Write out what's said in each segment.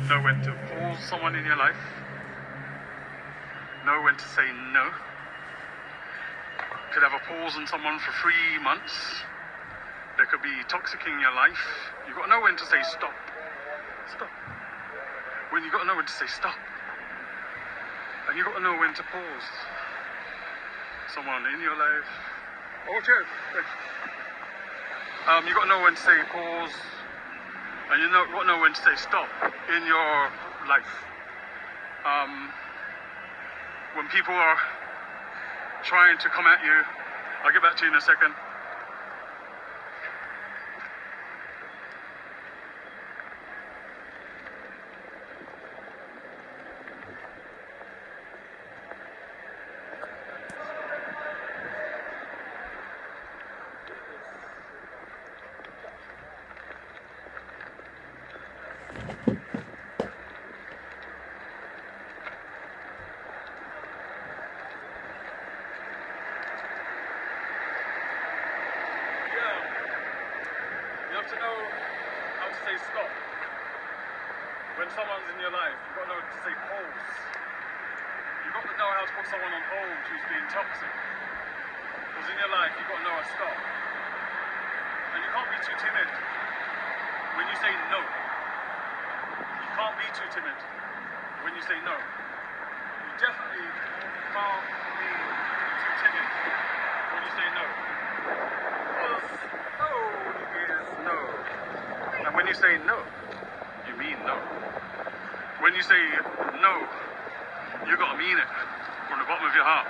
Know when to pause someone in your life. Know when to say no. Could have a pause on someone for 3 months. There could be toxic in your life. You've got to know when to say stop. Stop. When you've got to know when to say stop. And you've got to know when to pause someone in your life. Oh, cheers. You've got to know when to say pause. And you've got to know when to say stop in your life. When people are trying to come at you, I'll get back to you in a second. You have to know how to say stop. When someone's in your life, you've got to know to say pause. You've got to know how to put someone on hold who's being toxic. Because in your life, you've got to know a stop. And you can't be too timid when you say no. You can't be too timid when you say no. You definitely can't be too timid when you say no. Because no is no. And when you say no, you mean no. When you say no, you gotta mean it from the bottom of your heart.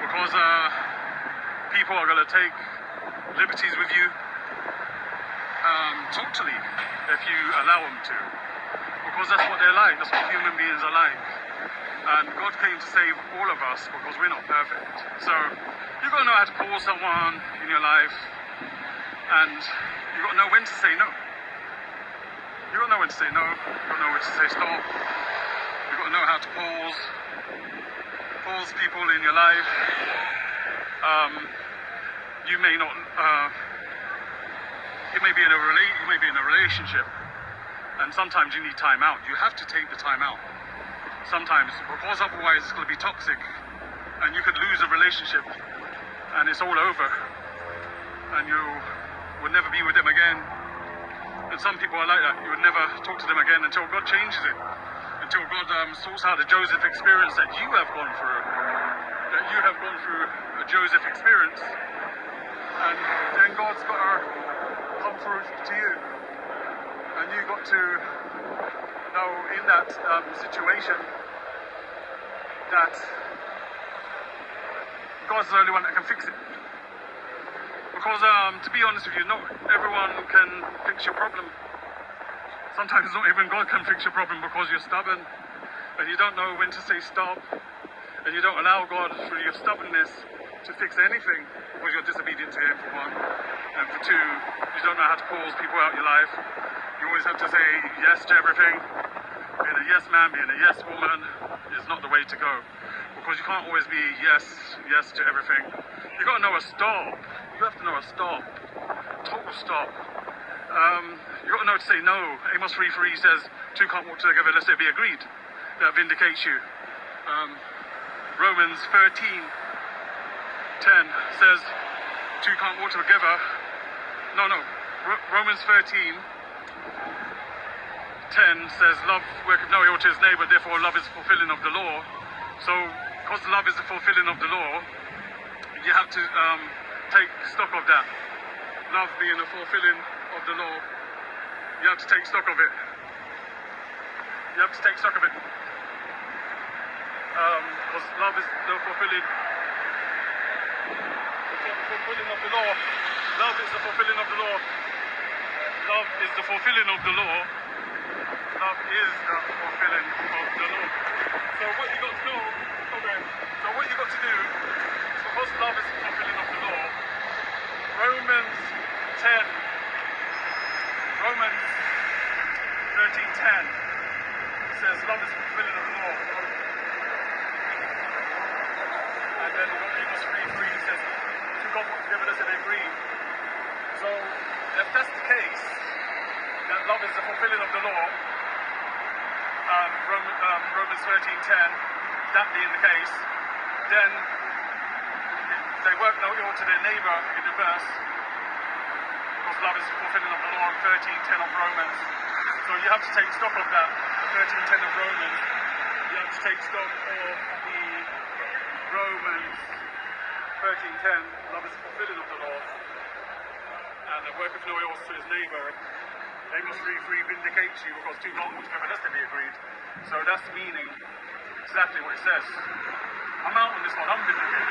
Because people are gonna take liberties with you totally if you allow them to. Because that's what they're like, that's what human beings are like. And God came to save all of us because we're not perfect. So you've got to know how to pause someone in your life, and you've got to know when to say no. You've got to know when to say no, you've got to know when to say stop. You've got to know how to pause people in your life. You may not, you may be in a relationship, and sometimes you need time out. You have to take the time out. Sometimes, because otherwise it's going to be toxic, and you could lose a relationship, and it's all over, and you will never be with them again. And some people are like that. You would never talk to them again until God changes it, until God sorts out the Joseph experience that you have gone through, a Joseph experience, and then God's got to come through to you, and you got to know in that situation that God's the only one that can fix it. Because to be honest with you, not everyone can fix your problem. Sometimes not even God can fix your problem because you're stubborn and you don't know when to say stop, and you don't allow God through your stubbornness to fix anything because you're disobedient to Him, for one. And for two, you don't know how to pause people out in your life. You always have to say yes to everything. Being a yes man, being a yes woman is not the way to go. Because you can't always be yes to everything. You've got to know a stop. You have to know a stop. Total stop. You've got to know to say no. Amos 3:3 says, two can't walk together unless they be agreed. That vindicates you. Romans 13:10 says, two can't walk together. Romans 13:10 says, love worketh no ill to his neighbour, therefore love is the fulfilling of the law. So, because love is the fulfilling of the law, you have to take stock of that. Love being the fulfilling of the law, you have to take stock of it. You have to take stock of it. Because love is the fulfilling of the law. Love is the fulfilling of the law. Love is the fulfilling of the law. Love is the fulfilling of the law. So what you got to do, because love is the fulfilling of the law, Romans 13:10 says love is the fulfilling of the law. And then Amos 3:3 says, two God walk together unless they agree. So if that's the case, that love is the fulfilling of the law, Romans 13:10, that being the case, then they work no ill to their neighbour in the verse, because love is the fulfilling of the law in 13:10 of Romans. So you have to take stock of that, 13:10 of Romans. You have to take stock of the Romans 13:10, love is the fulfilling of the law, and worketh no ill to his neighbour. Amos 3:3 vindicates you, because two not together lest they be agreed. So that's meaning exactly what it says. I'm out on this one, I'm vindicated.